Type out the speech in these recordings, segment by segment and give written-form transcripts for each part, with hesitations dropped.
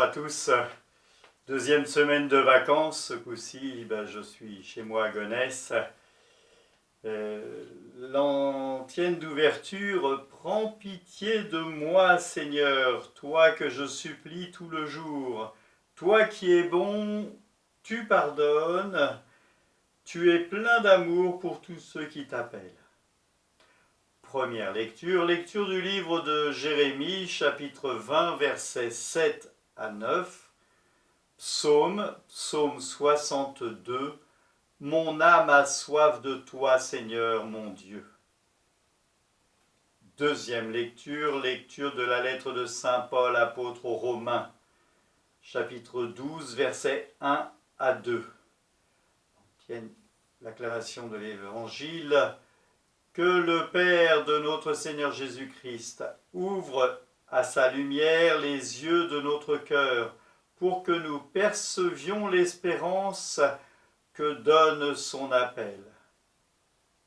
tous. Deuxième semaine de vacances, ce coup-ci, je suis chez moi à Gonesse. L'antienne d'ouverture, prends pitié de moi, Seigneur, toi que je supplie tout le jour. Toi qui es bon, tu pardonnes, tu es plein d'amour pour tous ceux qui t'appellent. Première lecture du livre de Jérémie, chapitre 20, versets 7 à 9. Psaume 62. Mon âme a soif de toi, Seigneur mon Dieu. Deuxième lecture de la lettre de Saint Paul, apôtre aux Romains, chapitre 12, versets 1 à 2. L'acclamation de l'Évangile. Que le Père de notre Seigneur Jésus-Christ ouvre à sa lumière les yeux de notre cœur, pour que nous percevions l'espérance que donne son appel.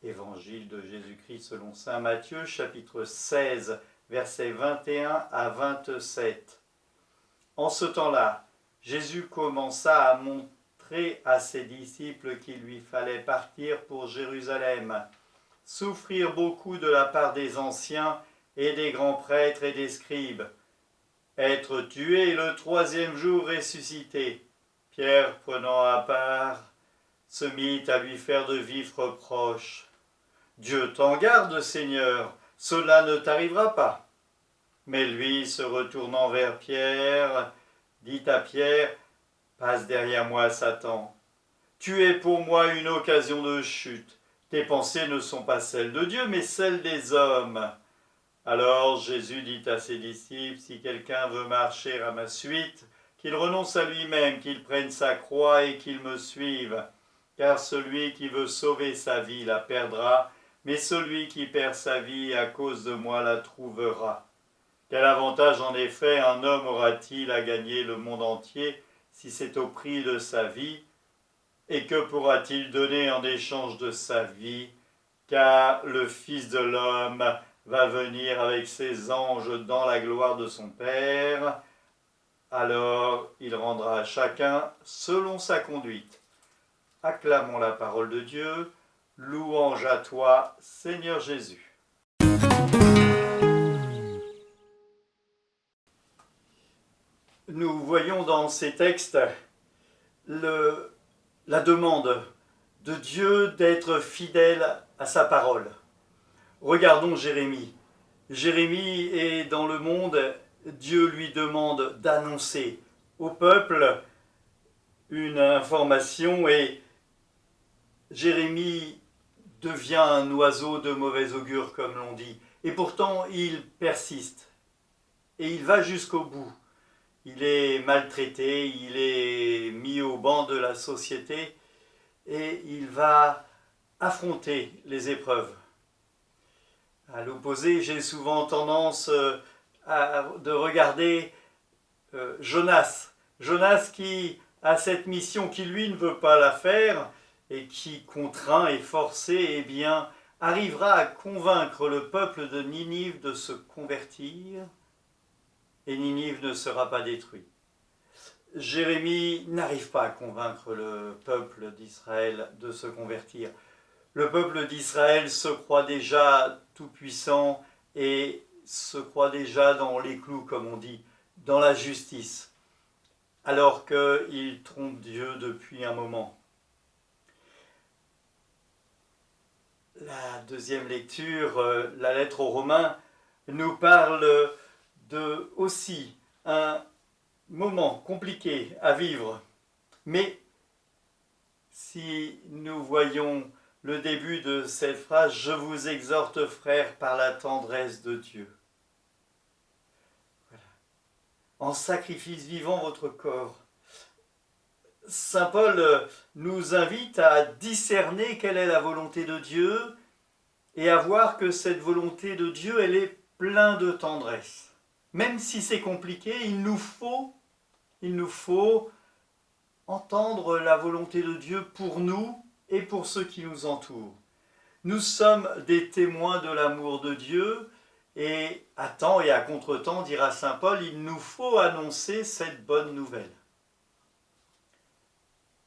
Évangile de Jésus-Christ selon saint Matthieu, chapitre 16, versets 21 à 27. En ce temps-là, Jésus commença à montrer à ses disciples qu'il lui fallait partir pour Jérusalem, souffrir beaucoup de la part des anciens et des grands prêtres et des scribes, être tué et le troisième jour ressuscité. Pierre, prenant à part, se mit à lui faire de vifs reproches. « Dieu t'en garde, Seigneur, cela ne t'arrivera pas. » Mais lui, se retournant vers Pierre, dit à Pierre, « Passe derrière moi, Satan. Tu es pour moi une occasion de chute. Tes pensées ne sont pas celles de Dieu, mais celles des hommes. » Alors Jésus dit à ses disciples, « Si quelqu'un veut marcher à ma suite, qu'il renonce à lui-même, qu'il prenne sa croix et qu'il me suive. Car celui qui veut sauver sa vie la perdra, mais celui qui perd sa vie à cause de moi la trouvera. Quel avantage en effet un homme aura-t-il à gagner le monde entier si c'est au prix de sa vie? Et que pourra-t-il donner en échange de sa vie? Car le Fils de l'homme va venir avec ses anges dans la gloire de son Père. Alors il rendra à chacun selon sa conduite. » Acclamons la parole de Dieu. Louange à toi, Seigneur Jésus. Nous voyons dans ces textes la demande de Dieu d'être fidèle à sa parole. Regardons Jérémie. Jérémie est dans le monde, Dieu lui demande d'annoncer au peuple une information et Jérémie devient un oiseau de mauvais augure, comme l'on dit. Et pourtant, il persiste. Et il va jusqu'au bout. Il est maltraité, il est mis au banc de la société et il va affronter les épreuves. À l'opposé, j'ai souvent tendance de regarder Jonas. Jonas qui a cette mission qui, lui, ne veut pas la faire et qui, contraint et forcé, arrivera à convaincre le peuple de Ninive de se convertir et Ninive ne sera pas détruit. Jérémie n'arrive pas à convaincre le peuple d'Israël de se convertir. Le peuple d'Israël se croit déjà tout-puissant et se croit déjà dans les clous, comme on dit, dans la justice, alors qu'il trompe Dieu depuis un moment. La deuxième lecture, la lettre aux Romains, nous parle aussi un moment compliqué à vivre. Mais si nous voyons le début de cette phrase, « Je vous exhorte, frères, par la tendresse de Dieu. » Voilà. En sacrifice vivant votre corps. Saint Paul nous invite à discerner quelle est la volonté de Dieu et à voir que cette volonté de Dieu, elle est pleine de tendresse. Même si c'est compliqué, il nous faut entendre la volonté de Dieu pour nous et pour ceux qui nous entourent. Nous sommes des témoins de l'amour de Dieu Et à temps et à contre-temps, dira saint Paul, il nous faut annoncer cette bonne nouvelle.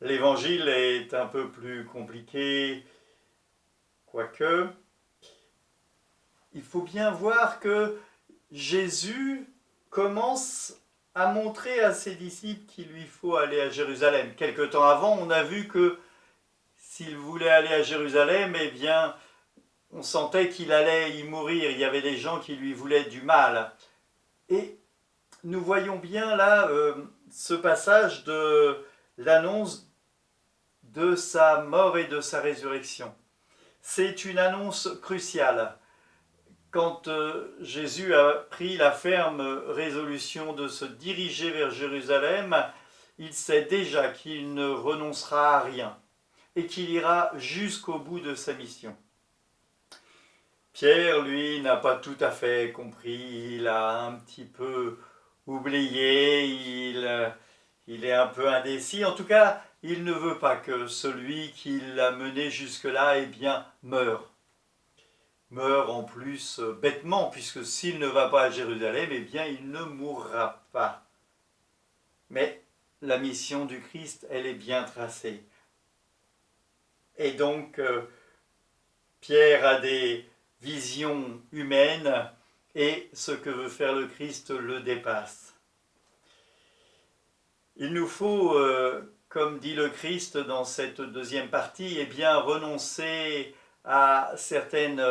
L'évangile est un peu plus compliqué, quoique. Il faut bien voir que Jésus commence à montrer à ses disciples qu'il lui faut aller à Jérusalem. Quelque temps avant, on a vu que s'il voulait aller à Jérusalem, eh bien, on sentait qu'il allait y mourir. Il y avait des gens qui lui voulaient du mal. Et nous voyons bien là ce passage de l'annonce de sa mort et de sa résurrection. C'est une annonce cruciale. Quand Jésus a pris la ferme résolution de se diriger vers Jérusalem, il sait déjà qu'il ne renoncera à rien et qu'il ira jusqu'au bout de sa mission. Pierre, lui, n'a pas tout à fait compris, il a un petit peu oublié, il est un peu indécis. En tout cas, il ne veut pas que celui qui l'a mené jusque-là, eh bien, meure en plus bêtement, puisque s'il ne va pas à Jérusalem, eh bien, il ne mourra pas. Mais la mission du Christ, elle est bien tracée. Et donc, Pierre a des visions humaines et ce que veut faire le Christ le dépasse. Il nous faut, comme dit le Christ dans cette deuxième partie, eh bien, renoncer à certaines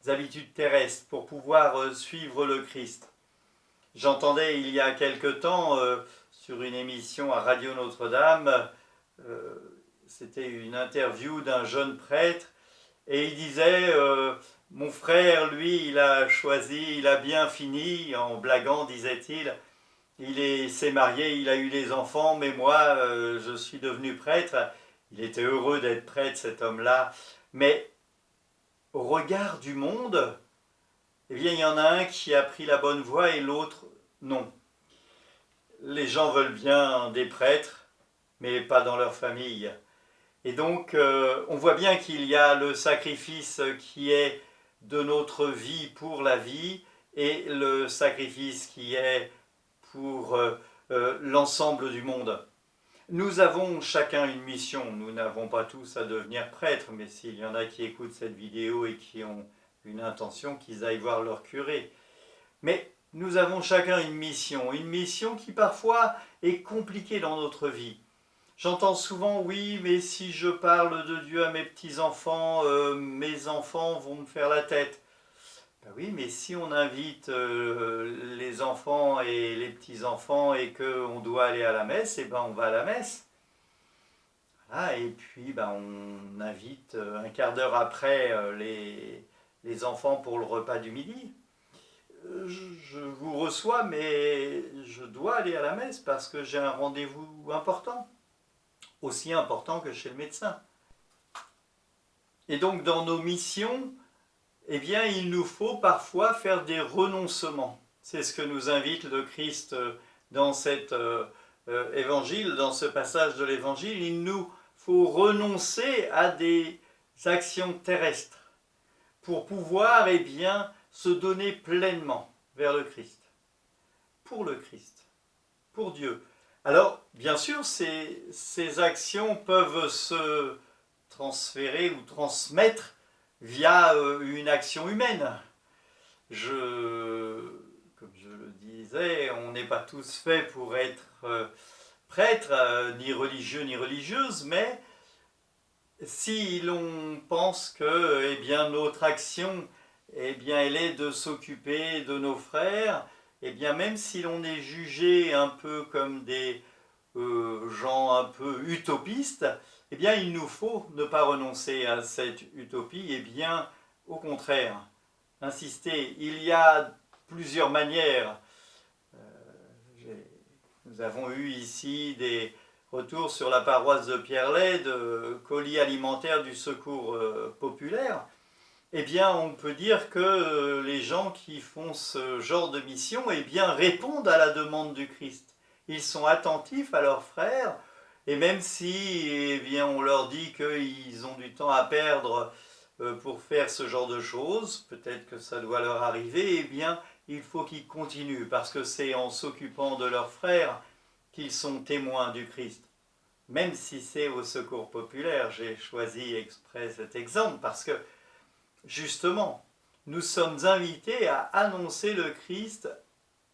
habitudes terrestres pour pouvoir suivre le Christ. J'entendais il y a quelque temps sur une émission à Radio Notre-Dame, c'était une interview d'un jeune prêtre, et il disait mon frère, lui, il a choisi, il a bien fini, en blaguant, disait-il, il s'est marié, il a eu des enfants, mais moi, je suis devenu prêtre. Il était heureux d'être prêtre, cet homme-là, mais au regard du monde, eh bien, il y en a un qui a pris la bonne voie et l'autre, non. Les gens veulent bien des prêtres, mais pas dans leur famille. Et donc, on voit bien qu'il y a le sacrifice qui est de notre vie pour la vie et le sacrifice qui est pour l'ensemble du monde. Nous avons chacun une mission. Nous n'avons pas tous à devenir prêtres, mais s'il y en a qui écoutent cette vidéo et qui ont une intention, qu'ils aillent voir leur curé. Mais nous avons chacun une mission qui parfois est compliquée dans notre vie. J'entends souvent, oui, mais si je parle de Dieu à mes petits-enfants, mes enfants vont me faire la tête. Ben oui, mais si on invite les enfants et les petits-enfants et qu'on doit aller à la messe, eh ben on va à la messe. Voilà, et puis ben on invite un quart d'heure après les enfants pour le repas du midi. Je vous reçois, mais je dois aller à la messe parce que j'ai un rendez-vous important. Aussi important que chez le médecin. Et donc dans nos missions, eh bien il nous faut parfois faire des renoncements. C'est ce que nous invite le Christ dans cet évangile, dans ce passage de l'évangile. Il nous faut renoncer à des actions terrestres pour pouvoir eh bien, se donner pleinement vers le Christ, pour le Christ, pour Dieu. Alors, bien sûr, ces actions peuvent se transférer ou transmettre via une action humaine. Comme je le disais, on n'est pas tous faits pour être prêtres, ni religieux ni religieuses, mais si l'on pense que eh bien, notre action, eh bien, elle est de s'occuper de nos frères, eh bien, même si l'on est jugé un peu comme des gens un peu utopistes, eh bien, il nous faut ne pas renoncer à cette utopie, et bien, au contraire, insister. Il y a plusieurs manières. Nous avons eu ici des retours sur la paroisse de Pierrelet de colis alimentaires du secours populaire. Eh bien, on peut dire que les gens qui font ce genre de mission, eh bien, répondent à la demande du Christ. Ils sont attentifs à leurs frères, et même si eh bien, on leur dit qu'ils ont du temps à perdre pour faire ce genre de choses, peut-être que ça doit leur arriver, eh bien, il faut qu'ils continuent, parce que c'est en s'occupant de leurs frères qu'ils sont témoins du Christ. Même si c'est au Secours populaire, j'ai choisi exprès cet exemple, parce que, justement, nous sommes invités à annoncer le Christ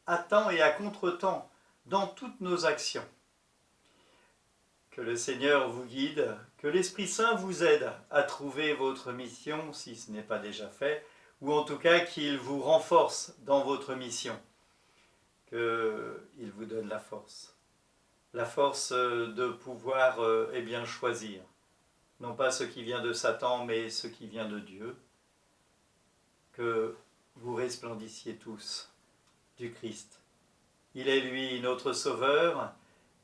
à temps et à contre-temps, dans toutes nos actions. Que le Seigneur vous guide, que l'Esprit Saint vous aide à trouver votre mission, si ce n'est pas déjà fait, ou en tout cas qu'il vous renforce dans votre mission, qu'il vous donne la force de pouvoir bien choisir, non pas ce qui vient de Satan, mais ce qui vient de Dieu, que vous resplendissiez tous du Christ. Il est lui notre Sauveur,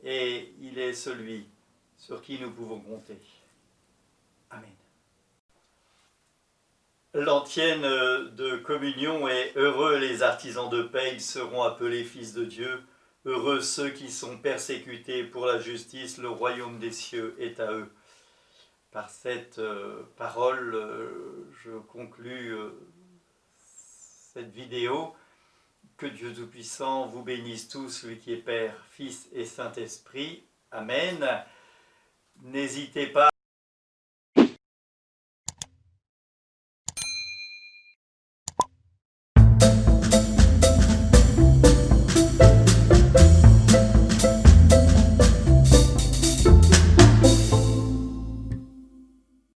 et il est celui sur qui nous pouvons compter. Amen. L'antienne de communion est « Heureux les artisans de paix, ils seront appelés fils de Dieu. Heureux ceux qui sont persécutés pour la justice, le royaume des cieux est à eux. » Par cette parole, je conclus cette vidéo. Que Dieu Tout-Puissant vous bénisse tous, lui qui est Père, Fils et Saint-Esprit. Amen. N'hésitez pas